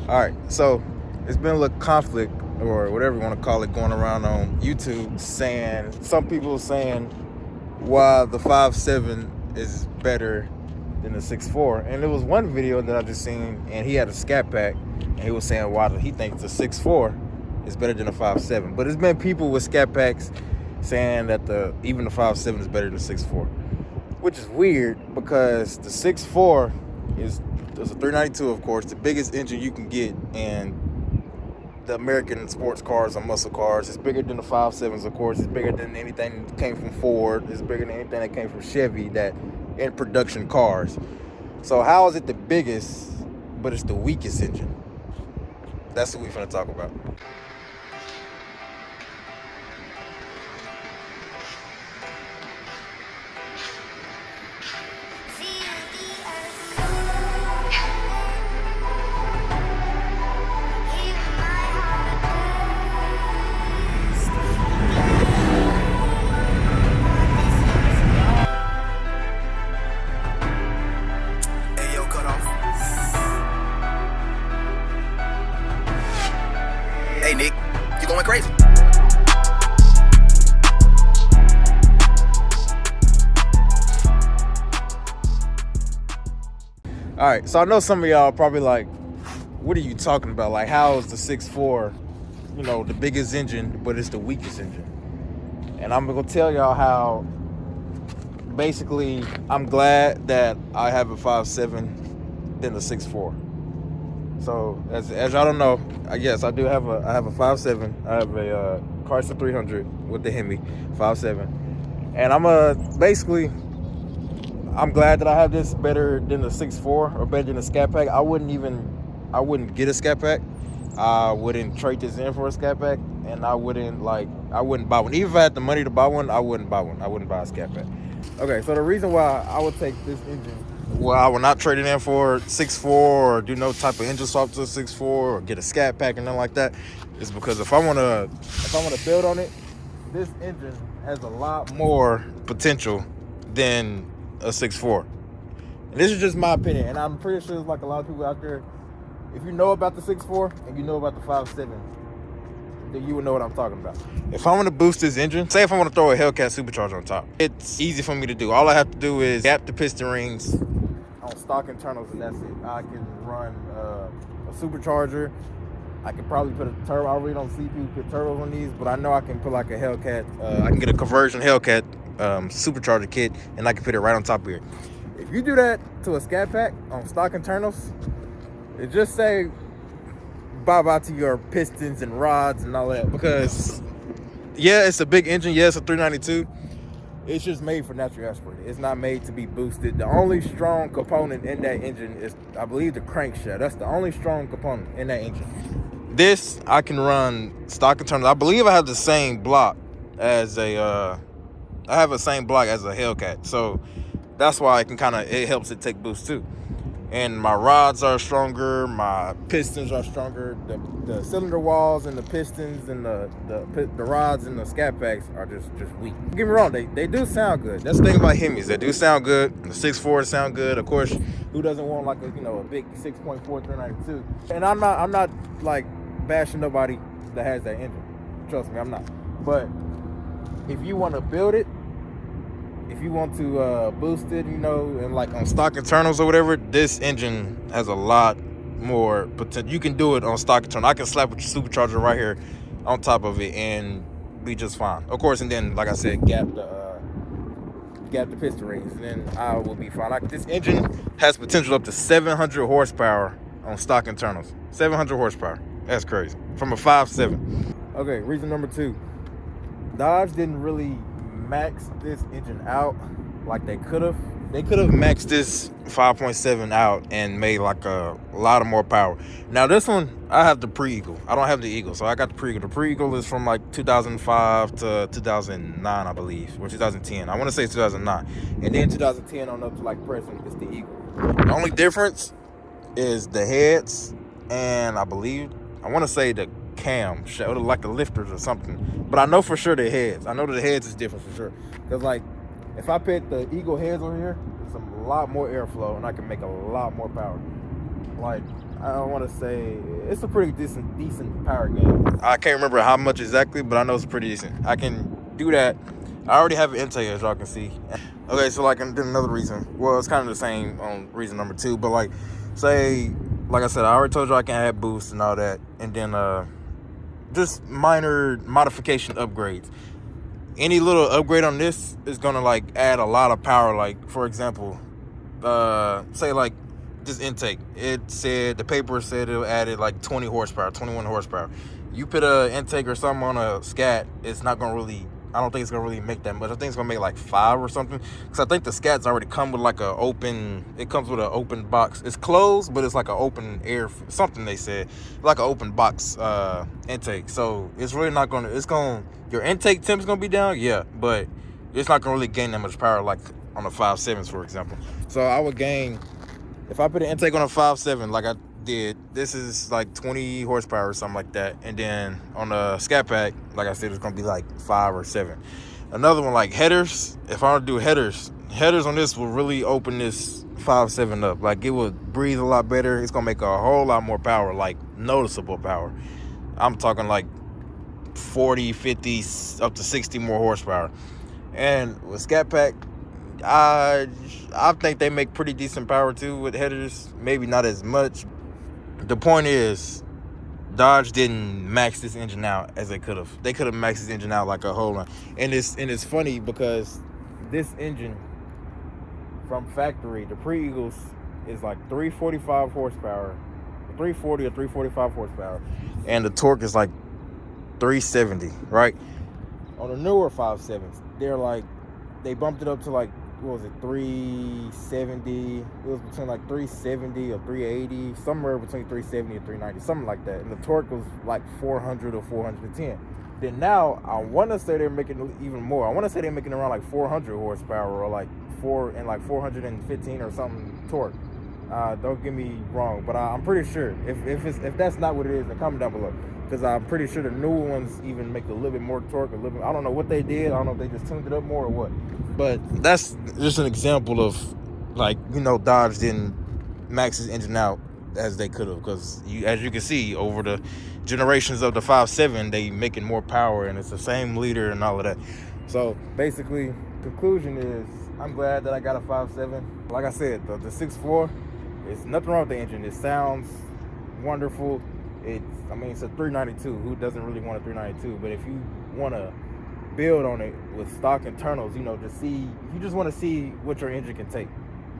All right, so it's been a little conflict or whatever you want to call it going around on YouTube, saying some people saying why the 5.7 is better than the 6.4. And there was one video that I just seen, and he had a Scatpack, and he was saying why he thinks the 6.4 is better than the 5.7. But there's been people with Scatpacks saying that even the 5.7 is better than the 6.4, which is weird because the 6.4 is a 392, of course, the biggest engine you can get in the American sports cars or muscle cars. It's bigger than the 5.7s, of course. It's bigger than anything that came from Ford. It's bigger than anything that came from Chevy that in production cars. So how is it the biggest, but it's the weakest engine? That's what we're gonna talk about. Hey Nick, you going crazy? All right, so I know some of y'all are probably like, what are you talking about? Like, how is the 6.4, the biggest engine, but it's the weakest engine? And I'm gonna tell y'all how, basically, I'm glad that I have a 5.7 than the 6.4. So as y'all don't know, yes, I have a 5.7. I have a Chrysler 300 with the HEMI 5.7, and I'm glad that I have this better than the 6.4 or better than the Scatpack. I wouldn't get a Scatpack. I wouldn't trade this in for a Scatpack, and I wouldn't buy one. Even if I had the money to buy one, I wouldn't buy one. I wouldn't buy a Scatpack. Okay, so the reason why I would take this engine, well, I will not trade it in for 6.4 or do no type of engine swap to a 6.4 or get a Scatpack and nothing like that, is because if I wanna build on it, this engine has a lot more potential than a 6.4. And this is just my opinion, and I'm pretty sure there's like a lot of people out there, if you know about the 6.4 and you know about the 5.7, then you would know what I'm talking about. If I want to boost this engine, say if I want to throw a Hellcat supercharger on top, it's easy for me to do. All I have to do is gap the piston rings on stock internals, and that's it. I can run a supercharger. I can probably put a turbo. I really don't see people put turbos on these, but I know I can put like a Hellcat. I can get a conversion Hellcat supercharger kit, and I can put it right on top of here. If you do that to a Scatpack on stock internals, it just say bye-bye to your pistons and rods and all that, because yeah, it's a big engine. Yeah, it's a 392. It's just made for natural aspirated. It's not made to be boosted. The only strong component in that engine is, I believe, the crankshaft. That's the only strong component in that engine. This, I can run stock internals. I believe I have the same block as a Hellcat. So that's why it helps it take boost too. And my rods are stronger, my pistons are stronger. The cylinder walls and the pistons and the rods and the Scatpacks are just weak. Don't get me wrong, they do sound good. That's the thing about Hemis. They do sound good. The 6.4 sound good. Of course, who doesn't want like a big 6.4 392? And I'm not like bashing nobody that has that engine. Trust me, I'm not. But if you want to build it, if you want to boost it, and like on stock internals or whatever, this engine has a lot more potential. You can do it on stock internal. I can slap a supercharger right here on top of it and be just fine. Of course, and then, like I said, gap the piston rings, and then I will be fine. This engine has potential up to 700 horsepower on stock internals. 700 horsepower. That's crazy. From a 5.7. Okay, reason number 2. Dodge didn't really max this engine out like they could have. They could have maxed this 5.7 out and made like a lot of more power. Now this one, I have the pre-Eagle. I don't have the Eagle, so I got the pre-Eagle. The pre-Eagle is from like 2005 to 2009, I believe, or 2010. I want to say 2009. And then 2010 on up to like present, it's the Eagle. The only difference is the heads, and I want to say the cam, like the lifters or something. But I know for sure the heads. I know that the heads is different for sure. Because like, if I put the Eagle heads over here, it's a lot more airflow, and I can make a lot more power. Like, I don't want to say it's a pretty decent power game. I can't remember how much exactly, but I know it's pretty decent. I can do that. I already have an intake, as y'all can see. Okay, so like another reason. Well, it's kind of the same on reason number 2, but like, say, like I said, I already told you I can add boost and all that, and then just minor modification upgrades. Any little upgrade on this is gonna like add a lot of power. Like, for example, say like this intake, it said, the paper said it added like 20 horsepower, 21 horsepower. You put a intake or something on a Scat, it's not gonna really, I don't think it's gonna really make that much. I think it's gonna make like 5 or something, because I think the Scats already come with like it comes with an open box. It's closed, but it's like an open air, something they said, like an open box intake. So it's really not gonna, your intake temp's gonna be down, yeah, but it's not gonna really gain that much power like on the 5.7s, for example. So I would gain, if I put an intake on a 5.7 like I did, this is like 20 horsepower or something like that. And then on the Scatpack, like I said, it's gonna be like 5 or 7. Another one, like headers, if I were to do headers on this will really open this 5.7 up. Like, it will breathe a lot better. It's gonna make a whole lot more power, like noticeable power. I'm talking like 40, 50, up to 60 more horsepower. And with Scatpack, I think they make pretty decent power too with headers. Maybe not as much. The point is, Dodge didn't max this engine out as they could have. They could have maxed this engine out like a whole lot. And it's funny because this engine from factory, the pre-Eagles, is like 345 horsepower, 340 or 345 horsepower, and the torque is like 370, right? On the newer 5.7s, they bumped it up to like, what was it, 370. It was between like 370 or 380, somewhere between 370 and 390, something like that. And the torque was like 400 or 410. Then now I want to say they're making even more. I want to say they're making around like 400 horsepower or like 415 or something torque. Don't get me wrong, but I'm pretty sure if that's not what it is, then comment down below, because I'm pretty sure the new ones even make a little bit more torque, I don't know what they did. I don't know if they just tuned it up more or what, but that's just an example of, like, Dodge didn't max his engine out as they could have, because as you can see, over the generations of the 5.7, they making more power, and it's the same liter and all of that. So basically, conclusion is, I'm glad that I got a 5.7. Like I said, the 6.4, it's nothing wrong with the engine. It sounds wonderful. It's a 392. Who doesn't really want a 392? But if you want to build on it with stock internals, if you just want to see what your engine can take,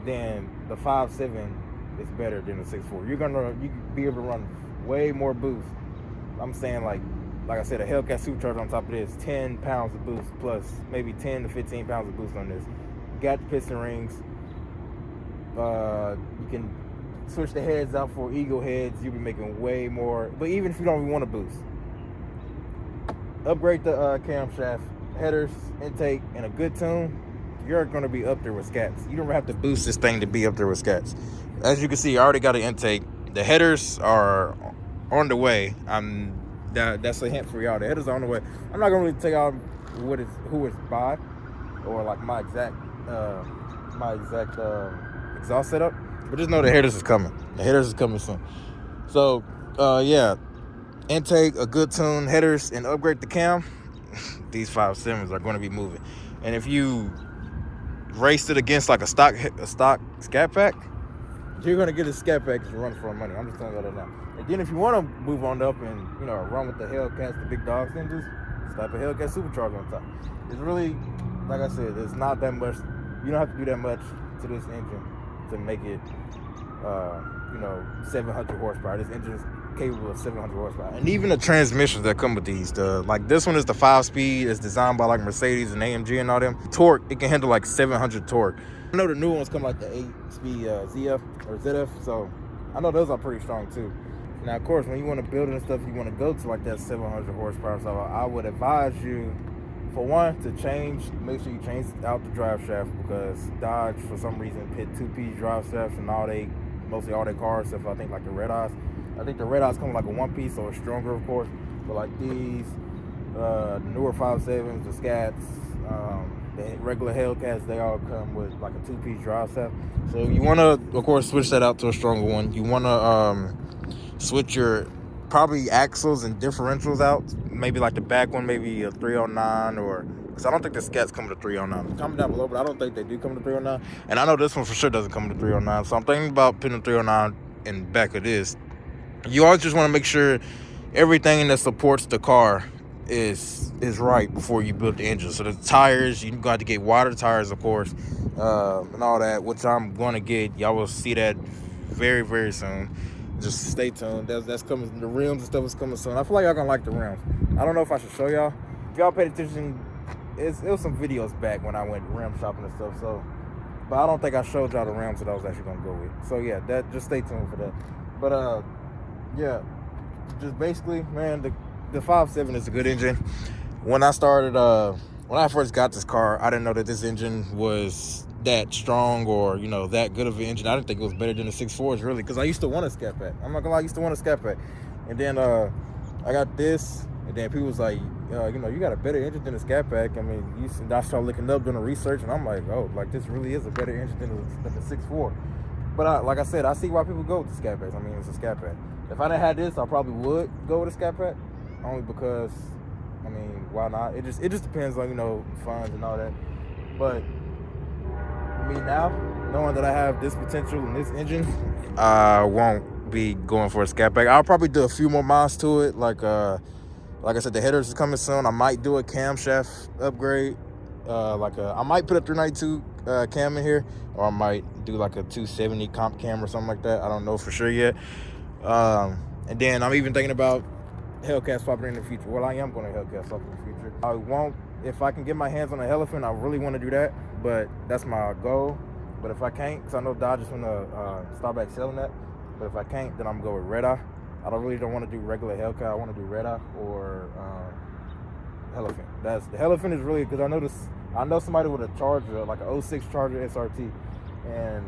then the 5.7 is better than the 6.4. You can be able to run way more boost. I'm saying, like I said, a Hellcat supercharger on top of this, 10 pounds of boost, plus maybe 10 to 15 pounds of boost on this. Got the piston rings. You can switch the heads out for Eagle heads. You'll be making way more. But even if you don't even want to boost, upgrade the camshaft, headers, intake, and a good tune, you're going to be up there with Scats. You don't have to boost this thing to be up there with Scats. As you can see, I already got an intake. The headers are on the way. That's a hint for y'all. The headers are on the way. I'm not going to really tell y'all who it's by, or like my exact exhaust setup, but just know the headers is coming. The headers is coming soon. So yeah, intake, a good tune, headers, and upgrade the cam. These 5.7s are going to be moving. And if you raced it against like a stock Scatpack, you're going to get a Scatpack to run for money. I'm just telling you that now. And then if you want to move on up and run with the Hellcats, the big dogs, then just slap a Hellcat supercharger on top. It's really, like I said, it's not that much. You don't have to do that much to this engine to make it 700 horsepower. This engine is capable of 700 horsepower. And even the transmissions that come with these, like this one is the 5-speed. It's designed by like Mercedes and AMG and all them. Torque, it can handle like 700 torque. I know the new ones come like the 8-speed ZF or ZF, so I know those are pretty strong too. Now, of course, when you want to build and stuff, you want to go to like that 700 horsepower. So I would advise you, for one, to make sure you change out the drive shaft, because Dodge, for some reason, pit 2-piece drive shafts and mostly all their cars, except for I think like the Red Eyes. I think the Red Eyes come like a 1-piece, so it's stronger, of course. But like these, the newer 5.7s, the Scats, the regular Hellcats, they all come with like a 2-piece drive shaft. So you want to, of course, switch that out to a stronger one. You want to switch your probably axles and differentials out. Maybe like the back one, maybe a 309, or because I don't think the Scats come to 309. Comment down below, but I don't think they do come to 309. And I know this one for sure doesn't come to 309. So I'm thinking about putting a 309 in the back of this. You always just want to make sure everything that supports the car is right before you build the engine. So the tires, you got to get wider tires, of course, and all that, which I'm going to get. Y'all will see that very, very soon. Just stay tuned. That's coming. The rims and stuff is coming soon. I feel like y'all gonna like the rims. I don't know if I should show y'all. If y'all paid attention, it was some videos back when I went rim shopping and stuff. So, but I don't think I showed y'all the rims that I was actually gonna go with. So yeah, that just stay tuned for that. But yeah, just basically, man, the 5.7 is a good engine. When I first got this car, I didn't know that this engine was that strong or, you know, that good of an engine. I didn't think it was better than the 6.4s, really, because I used to want a Scatpack. I'm not gonna lie, I used to want a Scatpack. And then I got this, and then people was like, you know, you got a better engine than a Scatpack. I mean, I started looking up, doing the research, and I'm like, oh, like this really is a better engine than the 6.4. But like I said, I see why people go with the Scatpacks. I mean, it's a Scatpack. If I didn't have this, I probably would go with a Scatpack, only because, I mean, why not? It just depends on, you know, funds and all that. But me now, knowing that I have this potential in this engine, I won't be going for a Scatpack. I'll probably do a few more mods to it. Like I said, the headers is coming soon. I might do a camshaft upgrade. I might put a 392 cam in here, or I might do like a 270 comp cam or something like that. I don't know for sure yet. And then I'm even thinking about Hellcat swapping in the future. Well, I am going to Hellcat swap in the future. I won't, if I can get my hands on an Elephant, I really want to do that, but that's my goal. But if I can't, because I know Dodge is going to start back selling that, but if I can't, then I'm going to go with Red Eye. I don't want to do regular Hellcat. I want to do Red Eye or Elephant. The Elephant is really, because I know somebody with a Charger, like an 06 Charger SRT, and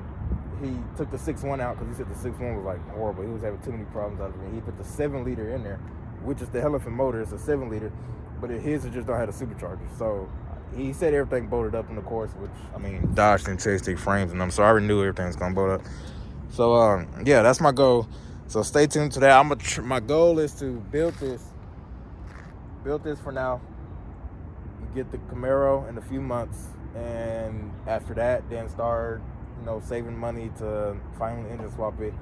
he took the 6.1 out because he said the 6.1 was like horrible. He was having too many problems out of it. He put the 7-liter in there, which is the Elephant motor. It's a 7-liter, but his just don't have a supercharger. So he said everything bolted up in the course, which, I mean, Dodge didn't chase the frames in them, so I already knew everything was gonna bolt up. So yeah, that's my goal. So stay tuned to that. My goal is to build this for now. Get the Camaro in a few months, and after that, then start, you know, saving money to finally engine swap it.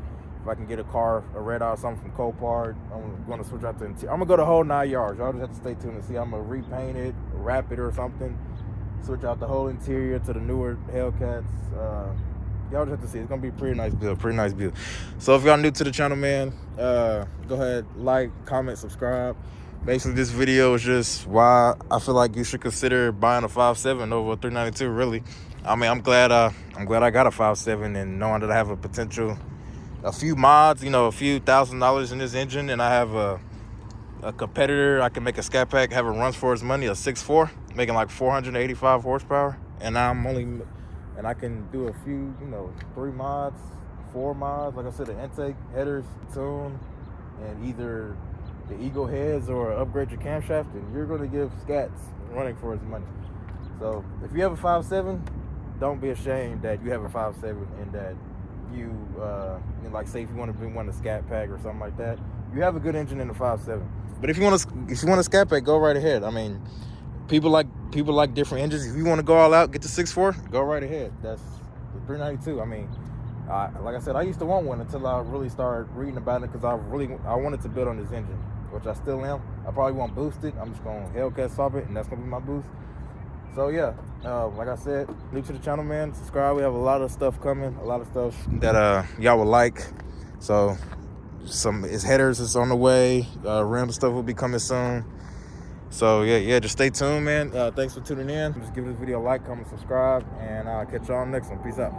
If I can get a car, a Red Eye or something from Copart, I'm going to switch out the interior. I'm going to go the whole 9 yards. Y'all just have to stay tuned and see. I'm going to repaint it, wrap it or something, switch out the whole interior to the newer Hellcats. Y'all just have to see. It's going to be a pretty nice build. So if y'all new to the channel, man, go ahead, like, comment, subscribe. Basically, this video is just why I feel like you should consider buying a 5.7 over a 392, really. I mean, I'm glad I got a 5.7, and knowing that I have a few mods, you know, a few $1,000s in this engine, and I have a competitor. I can make a Scatpack, have it runs for its money, a 6.4, making like 485 horsepower, and I can do a few, you know, 3 mods, 4 mods. Like I said, the intake, headers, tune, and either the Eagle heads or upgrade your camshaft, and you're going to give Scats running for its money. So if you have a 5.7, don't be ashamed that you have a 5.7 and that you like, say if you want to bring one to Scatpack or something like that, you have a good engine in the 5.7. But if you want a Scatpack, go right ahead. I mean, people like different engines. If you want to go all out, get the 6.4, go right ahead. That's the 392. I mean, like I said, I used to want one until I really started reading about it, because I wanted to build on this engine, which I still am. I probably won't boost it. I'm just going to Hellcat swap it, and that's going to be my boost. So yeah, like I said, new to the channel, man, subscribe. We have a lot of stuff coming, a lot of stuff that y'all will like. So his headers is on the way. Rim stuff will be coming soon. So yeah, just stay tuned, man. Thanks for tuning in. Just give this video a like, comment, subscribe, and I'll catch y'all on the next one. Peace out.